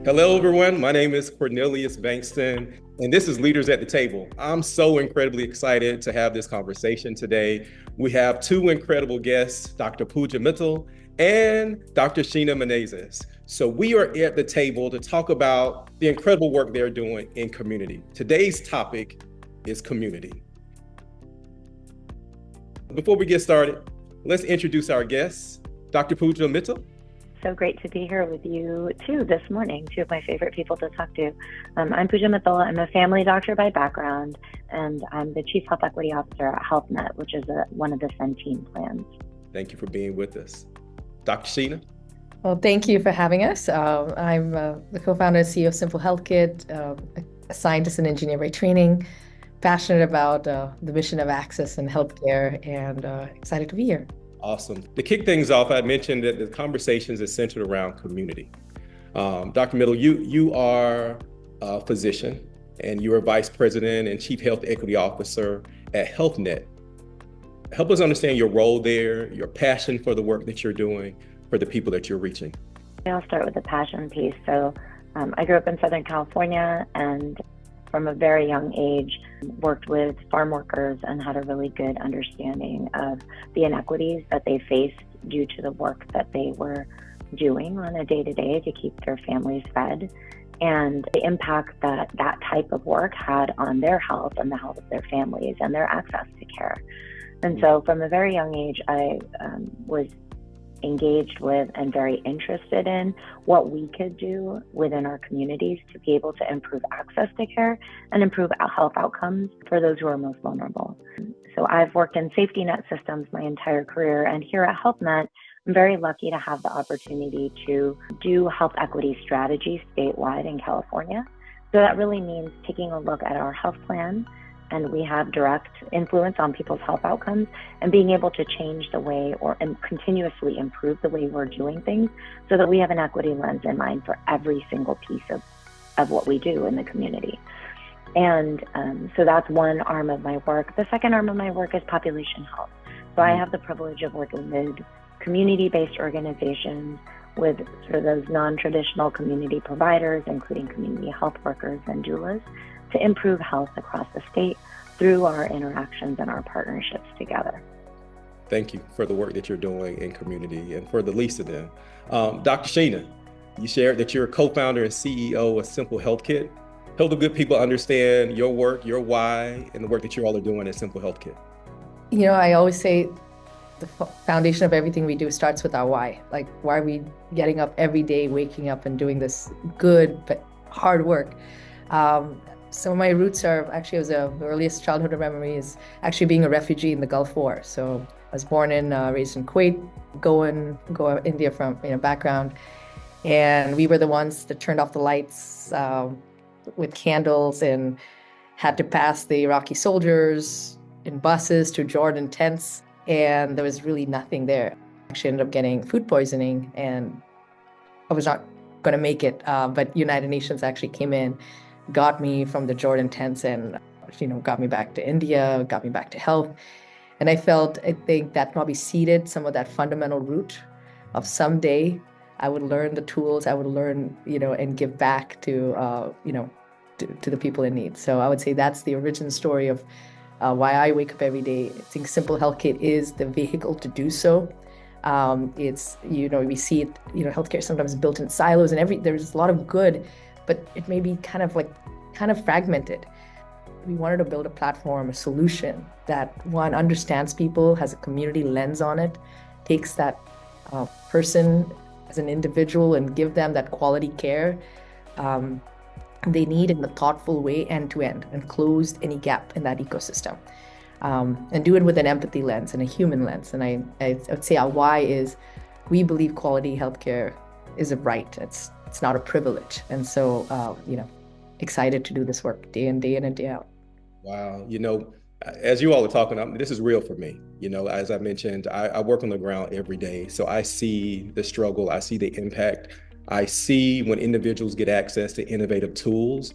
Hello, everyone. My name is Kornelius Bankston, and this is Leaders at the Table. I'm so incredibly excited to have this conversation today. We have two incredible guests, Dr. Pooja Mittal and Dr. Sheena Menezes. So we are at the table to talk about the incredible work they're doing in community. Today's topic is community. Before we get started, let's introduce our guests. Dr. Pooja Mittal. So great to be here with you too this morning, two of my favorite people to talk to. I'm Pooja Mittal. I'm a family doctor by background, and I'm the Chief Health Equity Officer at HealthNet, which is one of the Centene plans. Thank you for being with us. Dr. Sheena. Well, thank you for having us. I'm the co-founder and CEO of Simple HealthKit, a scientist and engineer by training, passionate about the mission of access and healthcare, and excited to be here. Awesome. To kick things off, I mentioned that the conversations is centered around community. Dr. Mittal, you are a physician and you are Vice President and Chief Health Equity Officer at HealthNet. Help us understand your role there, your passion for the work that you're doing for the people that you're reaching. I'll start with the passion piece. So I grew up in Southern California, and from a very young age, worked with farm workers and had a really good understanding of the inequities that they faced due to the work that they were doing on a day-to-day to keep their families fed, and the impact that that type of work had on their health and the health of their families and their access to care. And so from a very young age, I was engaged with and very interested in what we could do within our communities to be able to improve access to care and improve health outcomes for those who are most vulnerable. So I've worked in safety net systems my entire career, and here at HealthNet, I'm very lucky to have the opportunity to do health equity strategy statewide in California. So that really means taking a look at our health plan, and we have direct influence on people's health outcomes, and being able to change the way and continuously improve the way we're doing things so that we have an equity lens in mind for every single piece of what we do in the community. And so that's one arm of my work. The second arm of my work is population health. So I have the privilege of working with community-based organizations, with sort of those non-traditional community providers, including community health workers and doulas, to improve health across the state through our interactions and our partnerships together. Thank you for the work that you're doing in community and for the least of them. Dr. Sheena, you shared that you're a co-founder and CEO of Simple HealthKit. Help the good people understand your work, your why, and the work that you all are doing at Simple HealthKit. You know, I always say the foundation of everything we do starts with our why. Like, why are we getting up every day, waking up and doing this good but hard work? Some of my roots are actually, the earliest childhood memory is actually being a refugee in the Gulf War. So I was born in, raised in Kuwait, India from background. And we were the ones that turned off the lights with candles and had to pass the Iraqi soldiers in buses to Jordan tents. And there was really nothing there. I actually ended up getting food poisoning, and I was not going to make it. But United Nations actually came in, got me from the Jordan tents, and got me back to India, got me back to health. And I think that probably seeded some of that fundamental root of someday I would learn the tools, I would learn, and give back to the people in need. So I would say that's the origin story of why I wake up every day. I think Simple HealthKit is the vehicle to do so. It's, we see it, healthcare sometimes built in silos, and there's a lot of good, but it may be kind of fragmented. We wanted to build a platform, a solution that, one, understands people, has a community lens on it, takes that person as an individual and give them that quality care they need in a thoughtful way, end to end, and close any gap in that ecosystem. And do it with an empathy lens and a human lens. And I would say our why is, we believe quality healthcare is a right. It's not a privilege. And so, excited to do this work day in and day out. Wow. As you all are talking, this is real for me. As I mentioned, I work on the ground every day. So I see the struggle, I see the impact. I see when individuals get access to innovative tools,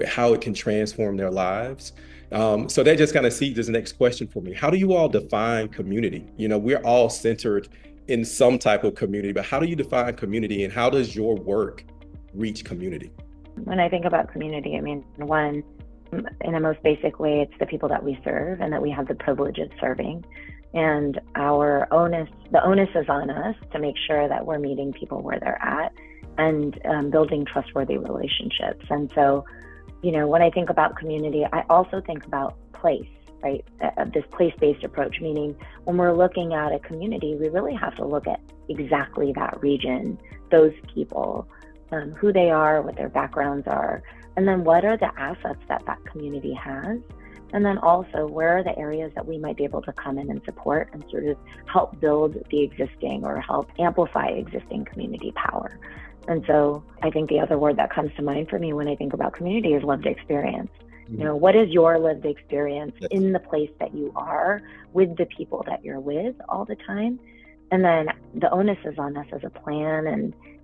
how it can transform their lives. So that just kind of seeds this next question for me. How do you all define community? We're all centered in some type of community, but how do you define community, and how does your work reach community? When I think about community, I mean, one, in the most basic way, it's the people that we serve and that we have the privilege of serving. And the onus is on us to make sure that we're meeting people where they're at and building trustworthy relationships. And so, when I think about community, I also think about place, right? This place-based approach, meaning when we're looking at a community, we really have to look at exactly that region, those people, who they are, what their backgrounds are, and then what are the assets that that community has. And then also, where are the areas that we might be able to come in and support and sort of help build the existing or help amplify existing community power. And so I think the other word that comes to mind for me when I think about community is lived experience. What is your lived experience in the place that you are with the people that you're with all the time? And then the onus is on us as a plan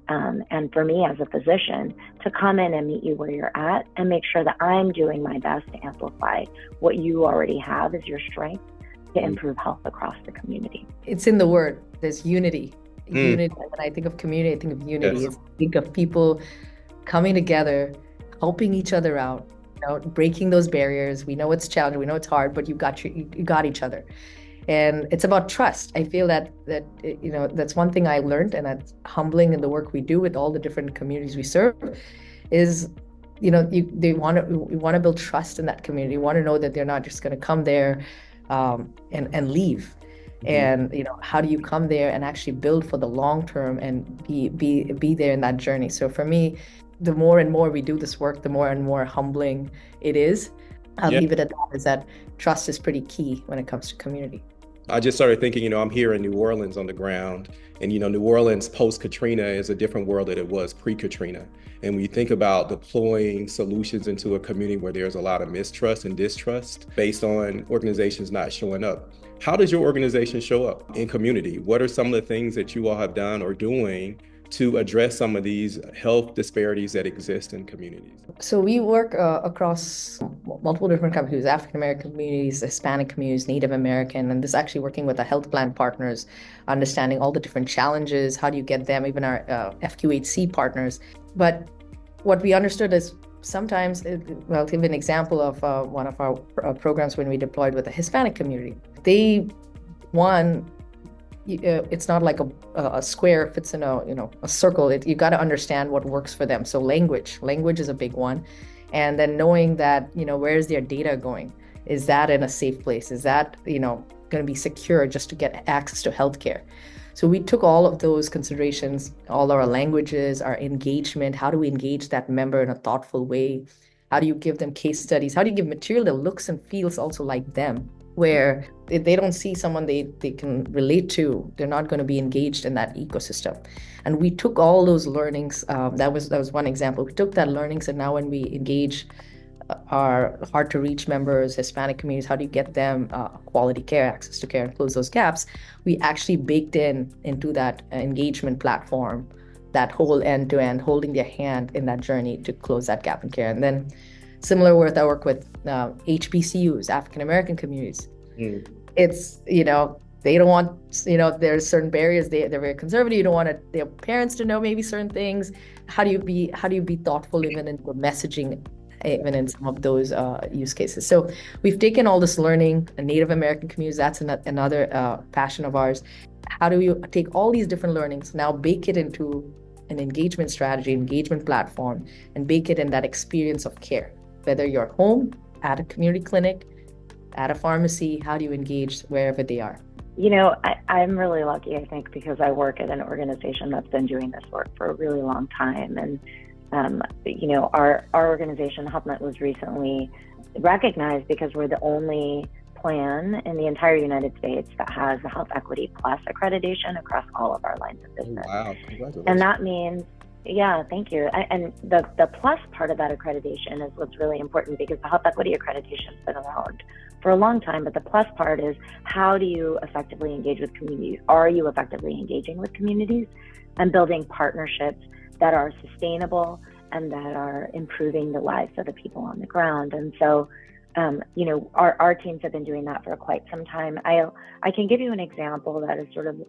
and for me as a physician to come in and meet you where you're at and make sure that I'm doing my best to amplify what you already have as your strength to improve health across the community. It's in the word. There's unity. Unity. When I think of community, I think of unity. Yes. I think of people coming together, helping each other out, breaking those barriers. We know it's challenging, we know it's hard, but you got each other. And it's about trust. I feel that that's one thing I learned, and that's humbling in the work we do with all the different communities we serve, is we want to build trust in that community. You want to know that they're not just going to come there and leave. And how do you come there and actually build for the long term and be there in that journey? So for me, the more and more we do this work, the more and more humbling it is. I'll leave it at that, is that trust is pretty key when it comes to community. I just started thinking, I'm here in New Orleans on the ground, and New Orleans post-Katrina is a different world than it was pre-Katrina. And when you think about deploying solutions into a community where there's a lot of mistrust and distrust based on organizations not showing up, how does your organization show up in community? What are some of the things that you all have done or doing to address some of these health disparities that exist in communities? So we work across multiple different communities, African-American communities, Hispanic communities, Native American, and this actually working with our health plan partners, understanding all the different challenges, how do you get them, even our FQHC partners. But what we understood is sometimes, I'll give an example of one of our programs when we deployed with the Hispanic community. It's not like a square fits in a circle. You got to understand what works for them. So language is a big one. And then knowing that, where's their data going? Is that in a safe place? Is that, going to be secure just to get access to healthcare? So we took all of those considerations, all our languages, our engagement. How do we engage that member in a thoughtful way? How do you give them case studies? How do you give material that looks and feels also like them? Where if they don't see someone they can relate to, they're not going to be engaged in that ecosystem. And we took all those learnings. That was one example. We took that learnings, and now when we engage our hard to reach members, Hispanic communities, how do you get them quality care, access to care, and close those gaps? We actually baked into that engagement platform that whole end-to-end, holding their hand in that journey to close that gap in care. And then similar with our work with HBCUs, African American communities. It's, they don't want, there's certain barriers. They're very conservative. You don't want their parents to know maybe certain things. How do you be thoughtful even in the messaging, even in some of those use cases? So we've taken all this learning, Native American communities, that's another passion of ours. How do you take all these different learnings, now bake it into an engagement strategy, engagement platform, and bake it in that experience of care? Whether you're home, at a community clinic, at a pharmacy, how do you engage wherever they are? I'm really lucky, I think, because I work at an organization that's been doing this work for a really long time. And, our organization, HealthNet, was recently recognized because we're the only plan in the entire United States that has the Health Equity Plus accreditation across all of our lines of business. Oh, wow, congratulations. And that means, yeah, thank you. And the plus part of that accreditation is what's really important, because the Health Equity accreditation has been around for a long time, but the plus part is, how do you effectively engage with communities? Are you effectively engaging with communities and building partnerships that are sustainable and that are improving the lives of the people on the ground? And so, our teams have been doing that for quite some time. I can give you an example that is sort of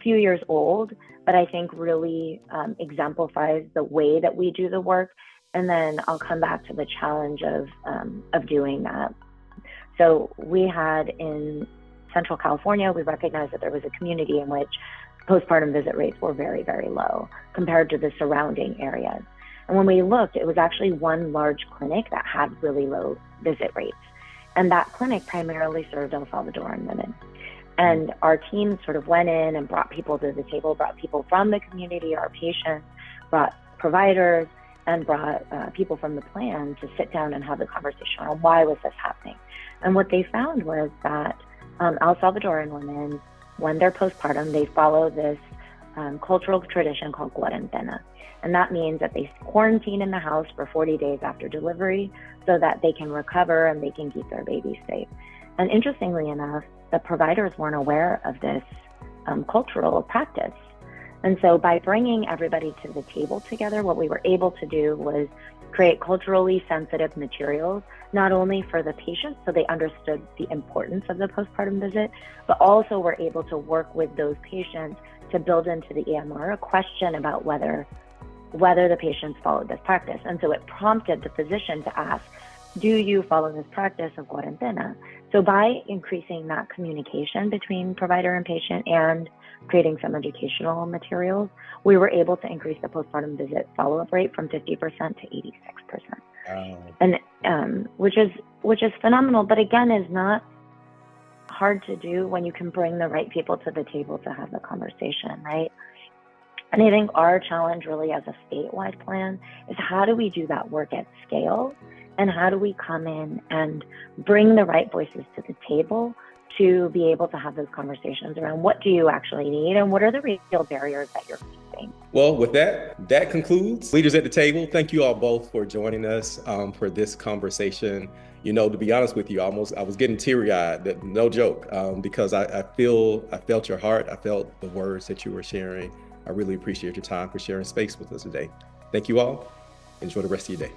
few years old, but I think really exemplifies the way that we do the work. And then I'll come back to the challenge of doing that. So we had in Central California, we recognized that there was a community in which postpartum visit rates were very, very low compared to the surrounding areas. And when we looked, it was actually one large clinic that had really low visit rates. And that clinic primarily served El Salvadoran women. And our team sort of went in and brought people to the table, brought people from the community, our patients, brought providers, and brought people from the plan to sit down and have the conversation on why was this happening. And what they found was that El Salvadoran women, when they're postpartum, they follow this cultural tradition called cuarentena. And that means that they quarantine in the house for 40 days after delivery so that they can recover and they can keep their baby safe. And interestingly enough, the providers weren't aware of this cultural practice. And so by bringing everybody to the table together, what we were able to do was create culturally sensitive materials, not only for the patients, so they understood the importance of the postpartum visit, but also were able to work with those patients to build into the EMR a question about whether the patients followed this practice. And so it prompted the physician to ask, do you follow this practice of cuarentena? So by increasing that communication between provider and patient and creating some educational materials, we were able to increase the postpartum visit follow-up rate from 50% to 86%. Wow. And which is phenomenal, but again, is not hard to do when you can bring the right people to the table to have the conversation, right? And I think our challenge really as a statewide plan is how do we do that work at scale? And how do we come in and bring the right voices to the table to be able to have those conversations around what do you actually need and what are the real barriers that you're facing? Well, with that concludes Leaders at the Table. Thank you all both for joining us for this conversation. You know, to be honest with you, I was getting teary-eyed, no joke, because I felt your heart. I felt the words that you were sharing. I really appreciate your time for sharing space with us today. Thank you all. Enjoy the rest of your day.